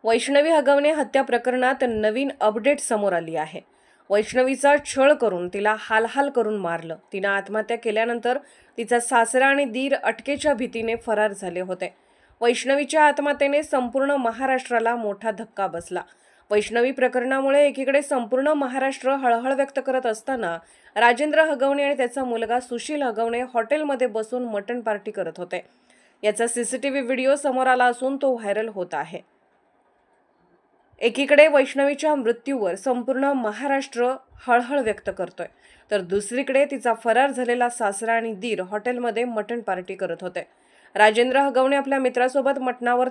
वैष्णवी हगवणे हत्या प्रकरणात नवीन अपडेट समोर आली आहे। वैष्णवीचा छळ करून तिला हालहाल करून मारलं। तिनं आत्महत्या केल्यानंतर तिचा सासरा आणि दीर अटकेच्या भीतीने फरार झाले होते। वैष्णवीच्या आत्महत्येने संपूर्ण महाराष्ट्राला मोठा धक्का बसला। वैष्णवी प्रकरणामुळे एकीकडे संपूर्ण महाराष्ट्र हळहळ व्यक्त करत असताना राजेंद्र हगवणे आणि त्याचा मुलगा सुशील हगवणे हॉटेलमध्ये बसून मटण पार्टी करत होते। याचा सीसीटीव्ही व्हिडिओ समोर आला असून तो व्हायरल होत आहे। एकीकडे वैष्णवीच्या मृत्यूवर संपूर्ण महाराष्ट्र हळहळ व्यक्त करतोय, तर दुसरीकडे तिचा फरार झालेला सासरा आणि दीर हॉटेलमध्ये मटण पार्टी करत होते। राजेंद्र हगवणे आपल्या मित्रासोबत मटणावर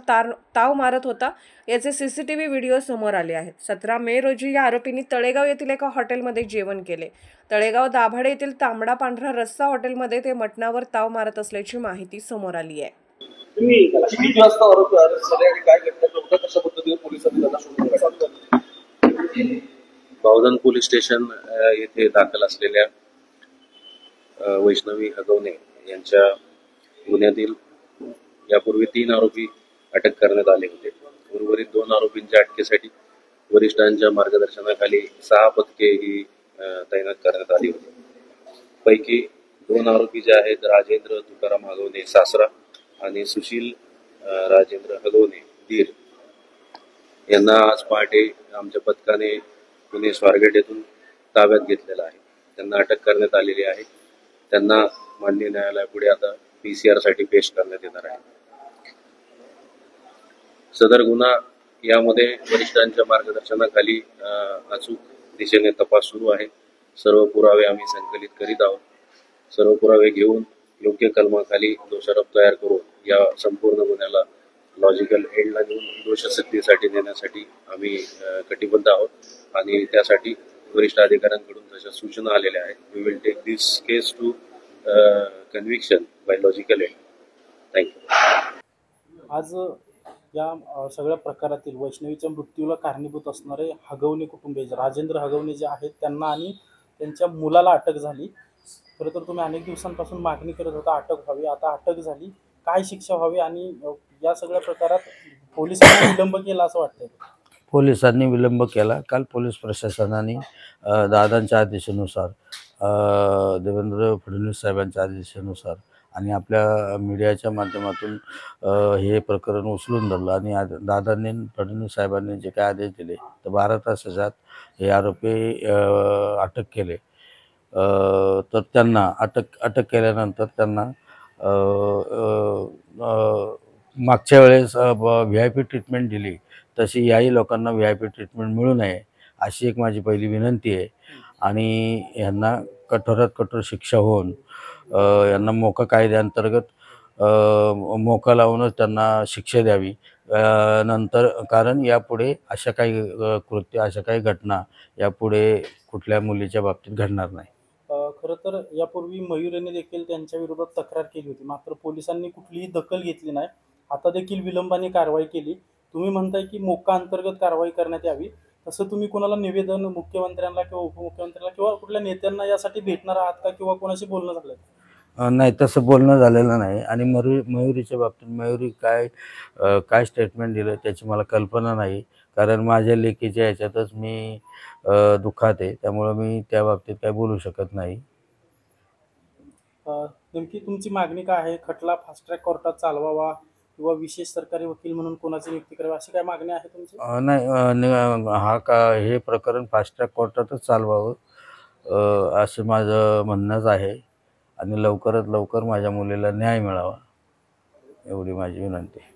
ताव मारत होता। याचे सीसीटीव्ही व्हिडिओ समोर आले आहेत। 17 मे रोजी या आरोपींनी तळेगाव येथील एका हॉटेलमध्ये जेवण केले। तळेगाव दाभाडे येथील तांबडा पांढरा रस्सा हॉटेलमध्ये ते मटणावर ताव मारत असल्याची माहिती समोर आली आहे। तुम्ही किती वाजता आरोपी अरेस्ट झाले आणि काय घटना घडल्या, कशा पद्धतीने पोलिसांनी त्यांना शोधलं? बावधन पोलीस स्टेशन येथे दाखल असलेल्या वैष्णवी हगवणे यांच्या गुन्ह्यातील यापूर्वी 3 आरोपी अटक करण्यात आले होते। उर्वरित 2 आरोपींच्या अटकेसाठी वरिष्ठांच्या मार्गदर्शनाखाली 6 पथके ही तैनात करण्यात आली होती। पैकी 2 आरोपी जे आहेत राजेंद्र तुकाराम हगवणे सासरा आणि सुशील राजेंद्र हगवणे दीर यांना आज पहाटे आमच्या पथकाने पुणे स्वारगेट येथून ताब्यात घेतलेला आहे। त्यांना अटक करण्यात आलेली आहे। त्यांना माननीय न्यायालयापुढे आता PCR साठी पेश करण्यात येणार आहे। सदर गुन्हा यामध्ये वरिष्ठांच्या मार्गदर्शनाखाली अचूक दिशेने तपास सुरू आहे। सर्व पुरावे आम्ही संकलित करीत आहोत। सर्व पुरावे घेऊन योग्य कलमाखाली दोषारोप तयार करून या संपूर्ण गुन्ह्याला लॉजिकल एंडला नेऊन दोषसिद्धीसाठी नेण्यासाठी आम्ही कटिबद्ध आहोत आणि त्यासाठी वरिष्ठ अधिकाऱ्यांकडून तशा सूचना आलेल्या आहेत। We will take this case to conviction by logical end. Thank you. आज या सगळ्या प्रकारातील वैष्णवीच्या मृत्यूला कारणीभूत असणारे हगवणे कुटुंबीय राजेंद्र हगवणे जे आहेत त्यांना आणि त्यांच्या मुलाला अटक झाली। खरं तर तुम्ही अनेक दिवसांपासून मागणी करत होता अटक व्हावी, आता अटक झाली। काय शिक्षा व्हावी आणि या सगळ्या प्रकारात पोलिसांनी विलंब केला असं वाटतंय? पोलिसांनी विलंब केला। काल पोलीस प्रशासनाने दादांच्या आदेशानुसार, देवेंद्र फडणवीस साहेबांच्या आदेशानुसार आणि आपल्या मीडियाच्या माध्यमातून हे प्रकरण उचलून धरलं आणि दादांनी फडणवीस साहेबांनी जे काय आदेश दिले तर 12 तासात हे आरोपी अटक केले। तर त्यांना अटक केल्यानंतर त्यांना मागच्या वेळेस VIP ट्रीटमेंट दिली तशी याही लोकांना VIP ट्रीटमेंट मिळू नये अशी एक माझी पहिली विनंती आहे। आणि यांना कठोरात कठोर शिक्षा होऊन यांना मोका कायद्याअंतर्गत मोका लावूनच त्यांना शिक्षा द्यावी। नंतर कारण यापुढे अशा काही कृत्य, अशा काही घटना यापुढे कुठल्या मुलीच्या बाबतीत घडणार नाही। खरं तर यापूर्वी मयुरेने देखील त्यांच्या विरोधात तक्रार केली होती, मात्र पोलिसांनी कुठलीही दखल घेतली नाही। आता देखील विलंबाने कारवाई केली। तुम्ही म्हणताय की मोका अंतर्गत कारवाई करण्यात यावी, तसं तुम्ही कोणाला निवेदन मुख्यमंत्र्यांना किंवा उपमुख्यमंत्र्यांना किंवा कुठल्या नेत्यांना यासाठी भेटणार आहात का किंवा कोणाशी बोलणं झालं? नाही, तसं बोलणं झालेलं नाही। आणि मयुरीच्या बाबतीत मयुरी काय स्टेटमेंट दिलं त्याची मला कल्पना नाही, कारण माझ्या लेकीच्या ह्याच्यातच मी दुःखात आहे, त्यामुळं मी त्या बाबतीत काय बोलू शकत नाही। नेमकी तुमची मागणी काय आहे? खटला फास्ट ट्रॅक कोर्टात चालवावा किंवा विशेष सरकारी वकील म्हणून कोणाची नियुक्ती करावी अशी काय मागणी आहे तुमची? नाही, हे प्रकरण फास्ट ट्रॅक कोर्टातच चालवावं असं माझं म्हणणंच आहे आणि लवकरात लवकर माझ्या मुलीला न्याय मिळावा एवढी माझी विनंती आहे।